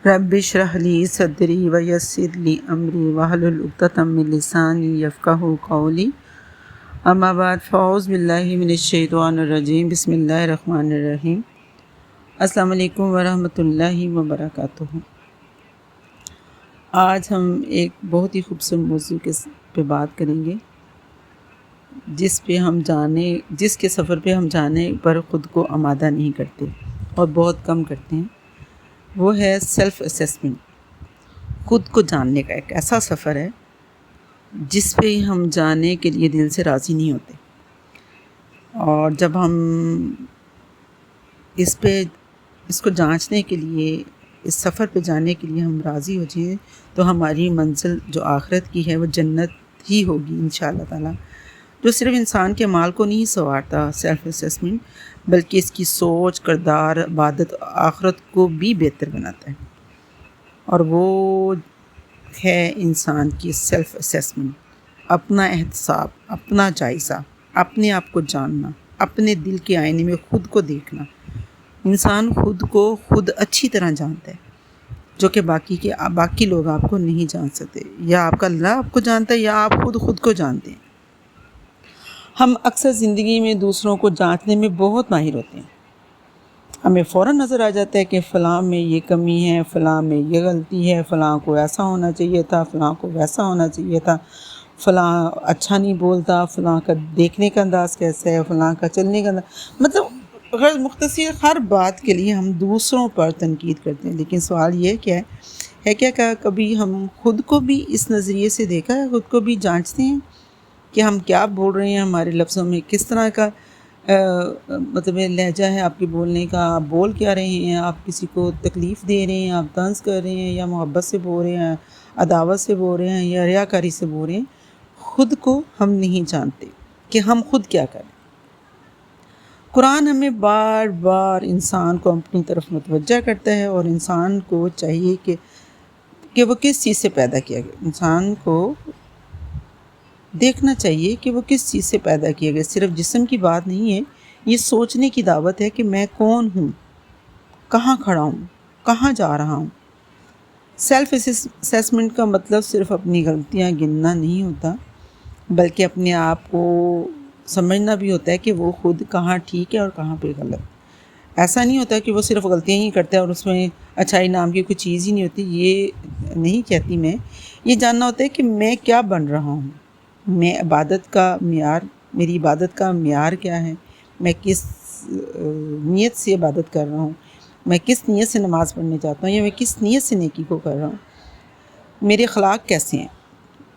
رب اشرح لی صدری ویسر لی امری واحلل عقدۃ من لسانی یفقہوا قولی اما بعد فاعوذ باللہ من الشیطان الرجیم بسم اللہ الرحمن الرحیم۔ السلام علیکم ورحمۃ اللہ وبرکاتہ۔ آج ہم ایک بہت ہی خوبصورت موضوع پہ بات کریں گے جس کے سفر پہ ہم جانے پر خود کو آمادہ نہیں کرتے اور بہت کم کرتے ہیں۔ وہ ہے سیلف اسیسمنٹ، خود کو جاننے کا ایک ایسا سفر ہے جس پہ ہم جانے کے لیے دل سے راضی نہیں ہوتے، اور جب ہم اس کو جانچنے کے لیے، اس سفر پہ جانے کے لیے ہم راضی ہو جائیں تو ہماری منزل جو آخرت کی ہے وہ جنت ہی ہوگی انشاءاللہ تعالیٰ، جو صرف انسان کے مال کو نہیں سنوارتا سیلف اسیسمنٹ، بلکہ اس کی سوچ، کردار، عبادت، آخرت کو بھی بہتر بناتا ہے۔ اور وہ ہے انسان کی سیلف اسیسمنٹ، اپنا احتساب، اپنا جائزہ، اپنے آپ کو جاننا، اپنے دل کے آئینے میں خود کو دیکھنا۔ انسان خود کو خود اچھی طرح جانتا ہے، جو کہ باقی لوگ آپ کو نہیں جان سکتے، یا آپ کا اللہ آپ کو جانتا ہے یا آپ خود کو جانتے ہیں۔ ہم اکثر زندگی میں دوسروں کو جانچنے میں بہت ماہر ہوتے ہیں۔ ہمیں فوراً نظر آ جاتا ہے کہ فلاں میں یہ کمی ہے، فلاں میں یہ غلطی ہے، فلاں کو ایسا ہونا چاہیے تھا، فلاں کو ویسا ہونا چاہیے تھا، فلاں اچھا نہیں بولتا، فلاں کا دیکھنے کا انداز کیسا ہے، فلاں کا چلنے کا انداز، مطلب غیر مختصر ہر بات کے لیے ہم دوسروں پر تنقید کرتے ہیں۔ لیکن سوال یہ کیا ہے کیا کبھی ہم خود کو بھی اس نظریے سے دیکھا ہے، خود کو بھی جانچتے ہیں کہ ہم کیا بول رہے ہیں، ہمارے لفظوں میں کس طرح کا مطلب لہجہ ہے آپ کے بولنے کا، آپ بول کیا رہے ہیں، آپ کسی کو تکلیف دے رہے ہیں، آپ طنز کر رہے ہیں، یا محبت سے بول رہے ہیں، عداوت سے بول رہے ہیں، یا ریاکاری سے بول رہے ہیں۔ خود کو ہم نہیں جانتے کہ ہم خود کیا کریں۔ قرآن ہمیں بار بار انسان کو اپنی طرف متوجہ کرتا ہے، اور انسان کو چاہیے کہ وہ کس چیز سے پیدا کیا گیا۔ انسان کو دیکھنا چاہیے کہ وہ کس چیز سے پیدا کیا گیا۔ صرف جسم کی بات نہیں ہے، یہ سوچنے کی دعوت ہے کہ میں کون ہوں، کہاں کھڑا ہوں، کہاں جا رہا ہوں۔ سیلف اسیسمنٹ کا مطلب صرف اپنی غلطیاں گننا نہیں ہوتا، بلکہ اپنے آپ کو سمجھنا بھی ہوتا ہے کہ وہ خود کہاں ٹھیک ہے اور کہاں پہ غلط۔ ایسا نہیں ہوتا کہ وہ صرف غلطیاں ہی کرتا ہے اور اس میں اچھائی نام کی کوئی چیز ہی نہیں ہوتی۔ یہ نہیں کہتی میں، یہ جاننا ہوتا ہے کہ میں کیا بن رہا ہوں، میری عبادت کا معیار کیا ہے، میں کس نیت سے عبادت کر رہا ہوں، میں کس نیت سے نماز پڑھنے جاتا ہوں، یا میں کس نیت سے نیکی کو کر رہا ہوں، میرے اخلاق کیسے ہیں۔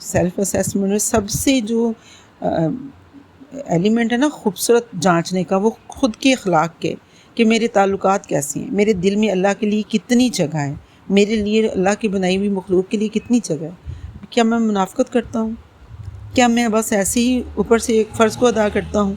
سیلف اسیسمنٹ میں سب سے جو ایلیمنٹ ہے نا خوبصورت جانچنے کا، وہ خود کے اخلاق کے، کہ میرے تعلقات کیسے ہیں، میرے دل میں اللہ کے لیے کتنی جگہ ہے، میرے لیے اللہ کی بنائی ہوئی مخلوق کے لیے کتنی جگہ ہے۔ کیا میں منافقت کرتا ہوں؟ کیا میں بس ایسے ہی اوپر سے ایک فرض کو ادا کرتا ہوں؟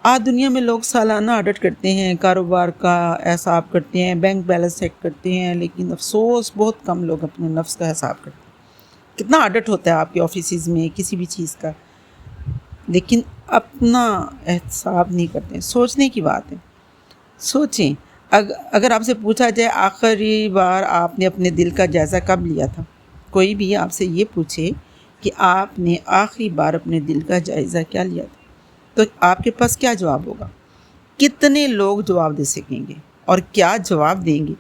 آج دنیا میں لوگ سالانہ آڈٹ کرتے ہیں، کاروبار کا حساب کرتے ہیں، بینک بیلنس چیک کرتے ہیں، لیکن افسوس بہت کم لوگ اپنے نفس کا حساب کرتے ہیں۔ کتنا آڈٹ ہوتا ہے آپ کے آفیسز میں کسی بھی چیز کا، لیکن اپنا احتساب نہیں کرتے۔ سوچنے کی بات ہے، سوچیں، اگر آپ سے پوچھا جائے آخری بار آپ نے اپنے دل کا جائزہ کب لیا تھا، کوئی بھی آپ سے یہ پوچھے کہ آپ نے آخری بار اپنے دل کا جائزہ کیا لیا تھا، تو آپ کے پاس کیا جواب ہوگا؟ کتنے لوگ جواب دے سکیں گے اور کیا جواب دیں گے؟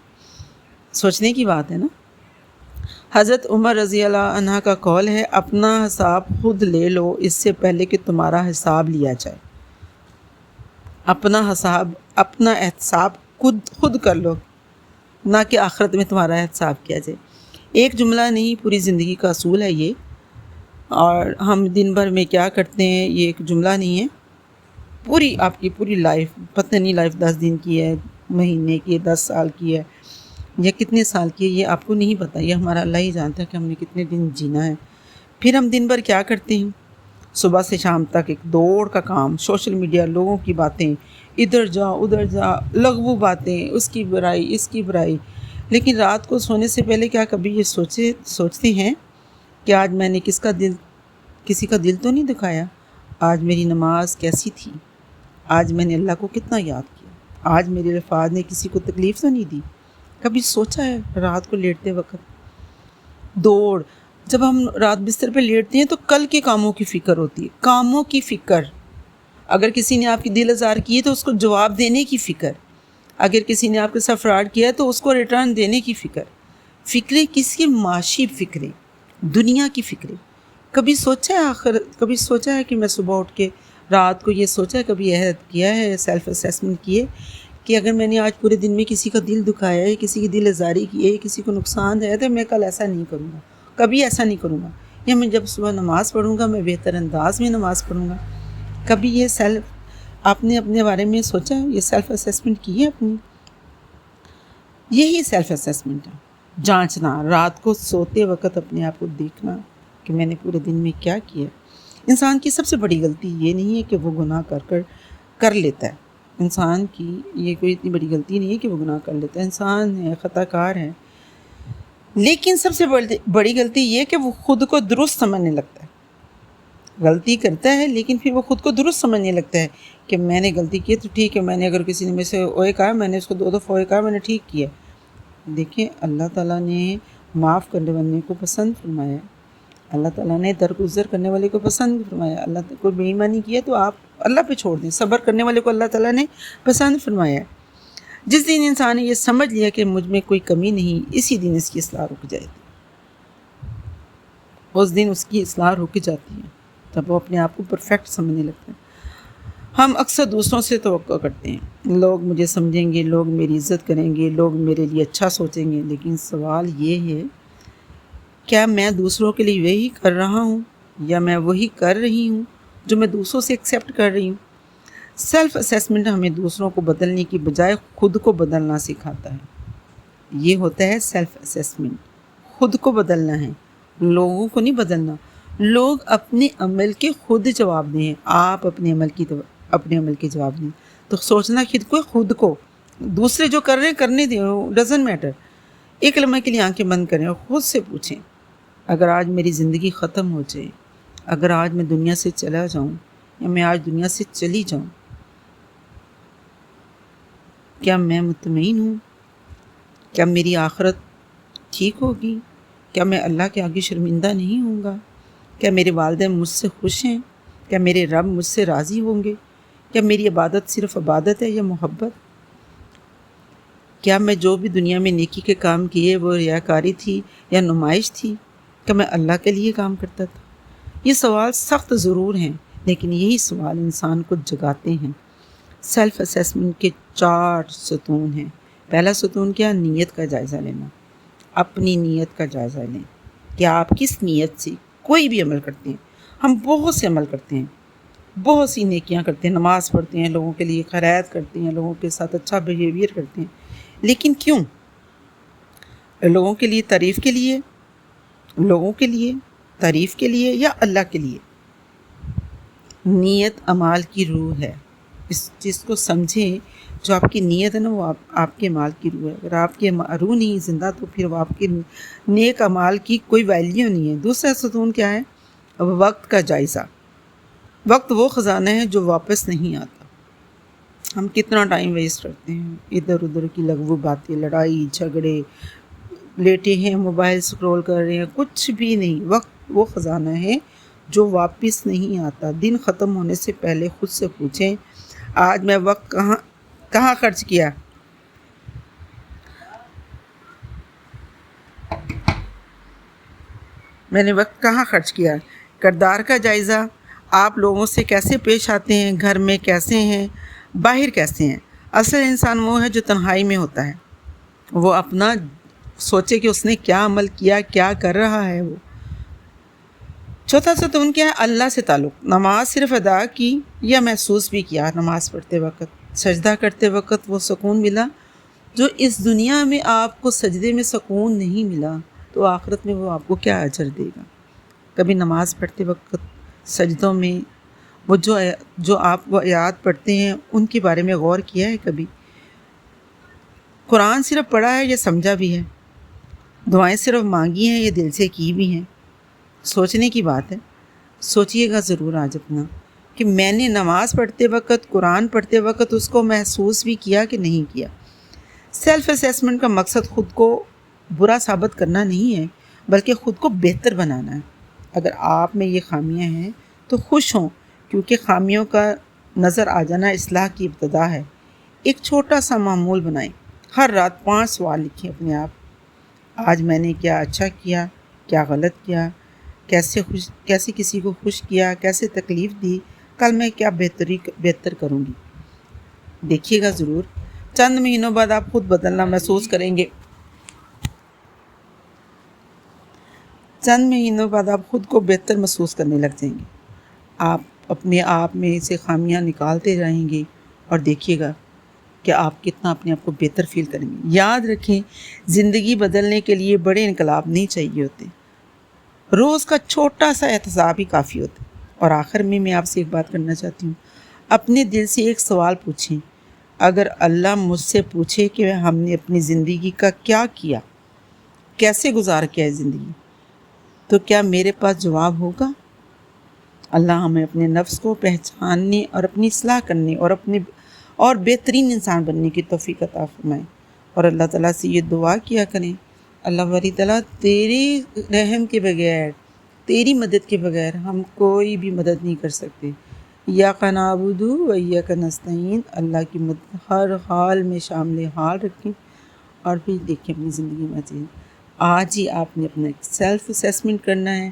سوچنے کی بات ہے نا۔ حضرت عمر رضی اللہ عنہ کا قول ہے، اپنا حساب خود لے لو اس سے پہلے کہ تمہارا حساب لیا جائے۔ اپنا احتساب خود کر لو، نہ کہ آخرت میں تمہارا احتساب کیا جائے۔ ایک جملہ نہیں، پوری زندگی کا اصول ہے یہ، اور ہم دن بھر میں کیا کرتے ہیں یہ ایک جملہ نہیں ہے، آپ کی پوری لائف، پتہ نہیں لائف 10 دن کی ہے، مہینے کی ہے، 10 سال کی ہے، یا کتنے سال کی ہے، یہ آپ کو نہیں پتہ، یہ ہمارا اللہ ہی جانتا ہے کہ ہم نے کتنے دن جینا ہے۔ پھر ہم دن بھر کیا کرتے ہیں، صبح سے شام تک ایک دوڑ کا کام، سوشل میڈیا، لوگوں کی باتیں، ادھر جا ادھر جا، لغو باتیں، اس کی برائی، لیکن رات کو سونے سے پہلے کیا کبھی یہ سوچتے ہیں کہ آج میں نے کسی کا دل تو نہیں دکھایا، آج میری نماز کیسی تھی، آج میں نے اللہ کو کتنا یاد کیا، آج میرے الفاظ نے کسی کو تکلیف تو نہیں دی؟ کبھی سوچا ہے رات کو لیٹتے وقت دوڑ، جب ہم رات بستر پہ لیٹتے ہیں تو کل کے کاموں کی فکر ہوتی ہے، کاموں کی فکر، اگر کسی نے آپ کی دل آزار کی ہے تو اس کو جواب دینے کی فکر، اگر کسی نے آپ کے ساتھ فراڈ کیا ہے تو اس کو ریٹرن دینے کی فکر، فکریں کس کی؟ معاشی فکریں، دنیا کی فکریں۔ کبھی سوچا ہے کہ میں صبح اٹھ کے رات کو یہ سوچا ہے، کبھی عہد کیا ہے، سیلف اسیسمنٹ کیے کہ اگر میں نے آج پورے دن میں کسی کا دل دکھایا ہے، کسی کی دل آزاری کی ہے، کسی کو نقصان ہے تو میں کل ایسا نہیں کروں گا، کبھی ایسا نہیں کروں گا، یا میں جب صبح نماز پڑھوں گا میں بہتر انداز میں نماز پڑھوں گا۔ کبھی یہ آپ نے اپنے بارے میں سوچا ہے، یہ سیلف اسیسمنٹ کی ہے اپنی؟ یہی سیلف اسیسمنٹ ہے، جانچنا، رات کو سوتے وقت اپنے آپ کو دیکھنا کہ میں نے پورے دن میں کیا کیا۔ انسان کی سب سے بڑی غلطی یہ نہیں ہے کہ وہ گناہ کر لیتا ہے، انسان کی یہ کوئی اتنی بڑی غلطی نہیں ہے کہ وہ گناہ کر لیتا ہے، انسان ہے، خطا کار ہے، لیکن سب سے بڑی غلطی یہ کہ وہ خود کو درست سمجھنے لگتا ہے۔ غلطی کرتا ہے لیکن پھر وہ خود کو درست سمجھنے لگتا ہے کہ میں نے غلطی کی تو ٹھیک ہے، میں نے اگر کسی نے مجھ سے اوئے کہا، میں نے اس کو 2 دفعہ اوئے کہا، میں نے ٹھیک کیا۔ دیکھیں اللہ تعالیٰ نے معاف کرنے والے کو پسند فرمایا، اللہ تعالیٰ نے درگزر کرنے والے کو پسند فرمایا، اللہ تعالیٰ کو بے ایمانی کی ہے تو آپ اللہ پہ چھوڑ دیں، صبر کرنے والے کو اللہ تعالیٰ نے پسند فرمایا۔ جس دن انسان نے یہ سمجھ لیا کہ مجھ میں کوئی کمی نہیں، اسی دن اس کی اصلاح رک جائے گی، اس دن اس کی اصلاح رک جاتی ہے، تب وہ اپنے آپ کو پرفیکٹ سمجھنے لگتے ہیں۔ ہم اکثر دوسروں سے توقع کرتے ہیں، لوگ مجھے سمجھیں گے، لوگ میری عزت کریں گے، لوگ میرے لیے اچھا سوچیں گے، لیکن سوال یہ ہے کیا میں دوسروں کے لیے وہی کر رہا ہوں یا میں وہی کر رہی ہوں جو میں دوسروں سے ایکسیپٹ کر رہی ہوں؟ سیلف اسیسمنٹ ہمیں دوسروں کو بدلنے کی بجائے خود کو بدلنا سکھاتا ہے۔ یہ ہوتا ہے سیلف اسیسمنٹ، خود کو بدلنا ہے، لوگوں کو نہیں بدلنا۔ لوگ اپنے عمل کے خود جواب دیں، آپ اپنے عمل کے جواب دیں۔ تو سوچنا خود کو، دوسرے جو کر رہے ہیں کرنے دیں، ڈزنٹ میٹر۔ ایک لمحے کے لیے آنکھیں بند کریں اور خود سے پوچھیں اگر آج میری زندگی ختم ہو جائے، اگر آج میں دنیا سے چلا جاؤں یا میں آج دنیا سے چلی جاؤں، کیا میں مطمئن ہوں؟ کیا میری آخرت ٹھیک ہوگی؟ کیا میں اللہ کے آگے شرمندہ نہیں ہوں گا؟ کیا میرے والدین مجھ سے خوش ہیں؟ کیا میرے رب مجھ سے راضی ہوں گے؟ کیا میری عبادت صرف عبادت ہے یا محبت؟ کیا میں جو بھی دنیا میں نیکی کے کام کیے وہ ریاکاری تھی یا نمائش تھی؟ کیا میں اللہ کے لیے کام کرتا تھا؟ یہ سوال سخت ضرور ہیں، لیکن یہی سوال انسان کو جگاتے ہیں۔ سیلف اسیسمنٹ کے 4 ستون ہیں۔ پہلا ستون کیا؟ نیت کا جائزہ لینا، اپنی نیت کا جائزہ لیں کہ آپ کس نیت سے کوئی بھی عمل کرتے ہیں۔ ہم بہت سے عمل کرتے ہیں، بہت سی نیکیاں کرتے ہیں، نماز پڑھتے ہیں، لوگوں کے لیے خیرات کرتے ہیں، لوگوں کے ساتھ اچھا بیہیویئر کرتے ہیں، لیکن کیوں؟ لوگوں کے لیے تعریف کے لیے، لوگوں کے لیے تعریف کے لیے، یا اللہ کے لیے؟ نیت اعمال کی روح ہے، اس چیز کو سمجھیں۔ جو آپ کی نیت ہے نا، وہ آپ کے اعمال کی روح ہے۔ اگر آپ کی روح نہیں زندہ تو پھر وہ آپ کے نیک اعمال کی کوئی ویلیو نہیں ہے۔ دوسرا ستون کیا ہے؟ وقت کا جائزہ۔ وقت وہ خزانہ ہے جو واپس نہیں آتا۔ ہم کتنا ٹائم ویسٹ کرتے ہیں، ادھر ادھر کی لغو باتیں، لڑائی جھگڑے، لیٹے ہیں موبائل سکرول کر رہے ہیں، کچھ بھی نہیں۔ وقت وہ خزانہ ہے جو واپس نہیں آتا۔ دن ختم ہونے سے پہلے خود سے پوچھیں آج میں وقت کہاں خرچ کیا؟ میں نے وقت کہاں خرچ کیا؟ کردار کا جائزہ، آپ لوگوں سے کیسے پیش آتے ہیں، گھر میں کیسے ہیں، باہر کیسے ہیں۔ اصل انسان وہ ہے جو تنہائی میں ہوتا ہے، وہ اپنا سوچے کہ اس نے کیا عمل کیا، کیا کر رہا ہے وہ۔ چوتھا ستون کیا ہے؟ اللہ سے تعلق۔ نماز صرف ادا کی یا محسوس بھی کیا؟ نماز پڑھتے وقت، سجدہ کرتے وقت وہ سکون ملا جو اس دنیا میں آپ کو سجدے میں سکون نہیں ملا تو آخرت میں وہ آپ کو کیا اجر دے گا؟ کبھی نماز پڑھتے وقت سجدوں میں وہ جو آپ وہ آیات پڑھتے ہیں ان کے بارے میں غور کیا ہے کبھی؟ قرآن صرف پڑھا ہے یا سمجھا بھی ہے؟ دعائیں صرف مانگی ہیں یا دل سے کی بھی ہیں؟ سوچنے کی بات ہے، سوچئے گا ضرور آج اپنا کہ میں نے نماز پڑھتے وقت، قرآن پڑھتے وقت اس کو محسوس بھی کیا کہ نہیں کیا۔ سیلف اسیسمنٹ کا مقصد خود کو برا ثابت کرنا نہیں ہے، بلکہ خود کو بہتر بنانا ہے۔ اگر آپ میں یہ خامیاں ہیں تو خوش ہوں، کیونکہ خامیوں کا نظر آ جانا اصلاح کی ابتدا ہے۔ ایک چھوٹا سا معمول بنائیں، ہر رات 5 سوال لکھیں اپنے آپ۔ آج میں نے کیا اچھا کیا، کیا غلط کیا، کیسے کسی کو خوش کیا، کیسے تکلیف دی، کل میں کیا بہتر کروں گی۔ دیکھیے گا ضرور، چند مہینوں بعد آپ خود بدلنا محسوس کریں گے۔ چند مہینوں بعد آپ خود کو بہتر محسوس کرنے لگ جائیں گے۔ آپ اپنے آپ میں سے خامیاں نکالتے رہیں گے اور دیکھیے گا کہ آپ کتنا اپنے آپ کو بہتر فیل کریں گے۔ یاد رکھیں، زندگی بدلنے کے لیے بڑے انقلاب نہیں چاہیے ہوتے، روز کا چھوٹا سا احتساب ہی کافی ہوتا ہے۔ اور آخر میں آپ سے ایک بات کرنا چاہتی ہوں، اپنے دل سے ایک سوال پوچھیں۔ اگر اللہ مجھ سے پوچھے کہ ہم نے اپنی زندگی کا کیا کیا، کیسے گزار کیا ہے زندگی، تو کیا میرے پاس جواب ہوگا؟ اللہ ہمیں اپنے نفس کو پہچاننے اور اپنی اصلاح کرنے اور بہترین انسان بننے کی توفیق عطا فرمائے۔ اور اللہ تعالیٰ سے یہ دعا کیا کریں، اللہ باری تعالیٰ تیرے رحم کے بغیر، تیری مدد کے بغیر ہم کوئی بھی مدد نہیں کر سکتے۔ ایاک نعبد و ایاک نستعین، اللہ کی مدد ہر حال میں شامل حال رکھیں اور پھر دیکھیں اپنی زندگی میں چیزیں۔ آج ہی آپ نے اپنا سیلف اسیسمنٹ کرنا ہے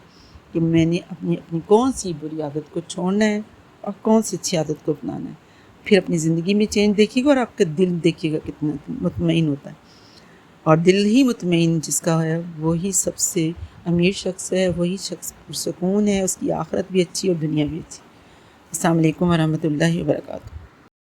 کہ میں نے اپنی کون سی بری عادت کو چھوڑنا ہے اور کون سی اچھی عادت کو اپنانا ہے۔ پھر اپنی زندگی میں چینج دیکھیے گا اور آپ کا دل دیکھیے گا کتنا مطمئن ہوتا ہے۔ اور دل ہی مطمئن جس کا ہے وہی سب سے امیر شخص ہے، وہی شخص پرسکون ہے، اس کی آخرت بھی اچھی اور دنیا بھی اچھی۔ السلام علیکم ورحمۃ اللہ وبرکاتہ۔